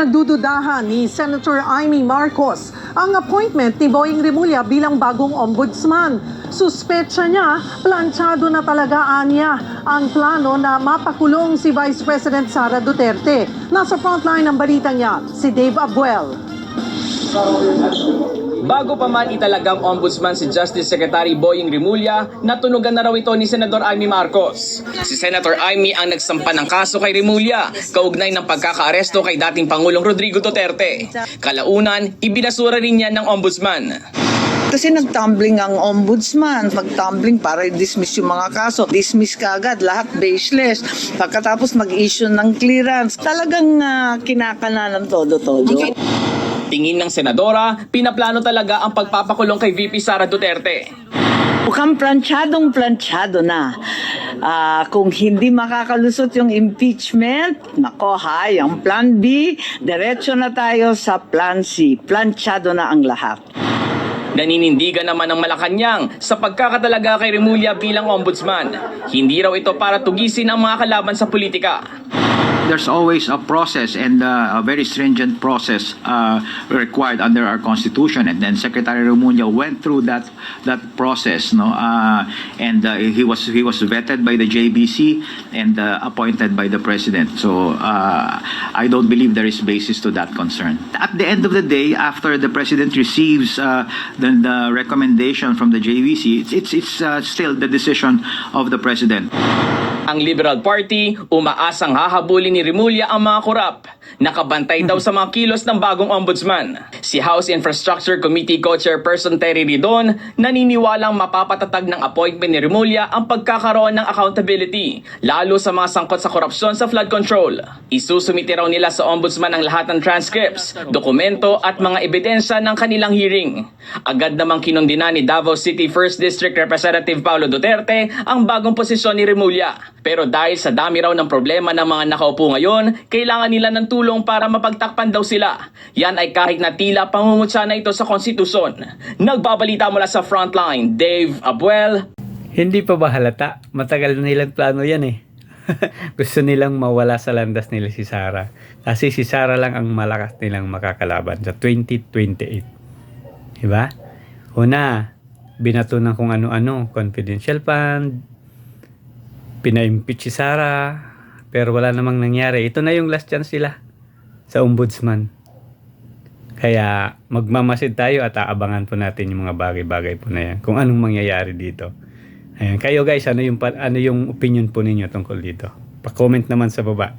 Pinagdududahan ni Senator Amy Marcos ang appointment ni Boying Rimulya bilang bagong ombudsman. Suspetsa niya, planchado na talaga niya ang plano na mapakulong si Vice President Sara Duterte. Nasa frontline ng balita niya, si Dave Abuel. Bago pa man italagang ombudsman si Justice Secretary Boying Rimulya, natunugan na raw ito ni Senador Amy Marcos. Si Senator Amy ang nagsampa ng kaso kay Rimulya, kaugnay ng pagkakaaresto kay dating Pangulong Rodrigo Duterte. Kalaunan, ibinasura rin niya ng ombudsman. Kasi nag-tumbling ang ombudsman. Pag-tumbling para i-dismiss yung mga kaso. Dismiss ka agad, lahat baseless. Pagkatapos mag-issue ng clearance. Talagang kinakana ng todo-todo. Tingin ng senadora, pinaplano talaga ang pagpapakulong kay VP Sara Duterte. Mukhang planchadong-planchado na. Kung hindi makakalusot yung impeachment, nako ang plan B, diretso na tayo sa plan C. Planchado na ang lahat. Naninindigan naman ng Malacanang sa pagkakatalaga kay Rimulya bilang ombudsman. Hindi raw ito para tugisin ang mga kalaban sa politika. There's always a process and a very stringent process required under our constitution, and then Secretary Rimulya went through that process, and he was vetted by the JBC and appointed by the President. So I don't believe there is basis to that concern. At the end of the day, after the President receives the recommendation from the JBC, it's still the decision of the President. Ang Liberal Party, umaasang hahabulin ni Rimulya ang mga korap. Nakabantay daw sa mga kilos ng bagong ombudsman. Si House Infrastructure Committee Co-Chairperson Terry Ridon naniniwalang mapapatatag ng appointment ni Rimulya ang pagkakaroon ng accountability, lalo sa mga sangkot sa korupsyon sa flood control. Isusumite raw nila sa ombudsman ang lahat ng transcripts, dokumento at mga ebidensya ng kanilang hearing. Agad namang kinondina ni Davao City 1st District Representative Paulo Duterte ang bagong posisyon ni Rimulya. Pero dahil sa dami raw ng problema ng mga nakaupo ngayon, kailangan nila ng tulong para mapagtakpan daw sila. Yan ay kahit na tila pangungutya na ito sa konstitusyon. Nagbabalita mula sa Frontline, Dave Abuel. Hindi pa ba halata? Matagal na nilang plano yan eh. Gusto nilang mawala sa landas nila si Sara. Kasi si Sara lang ang malakas nilang makakalaban sa 2028. Diba? Una, binato ng kung ano-ano, confidential fund, pina-impeach si Sara, pero wala namang nangyari. Ito na yung last chance sila sa ombudsman. Kaya magmamasid tayo at aabangan po natin yung mga bagay-bagay po na yan. Kung anong mangyayari dito. Ayan. Kayo guys, ano yung opinion po ninyo tungkol dito? Pa-comment naman sa baba.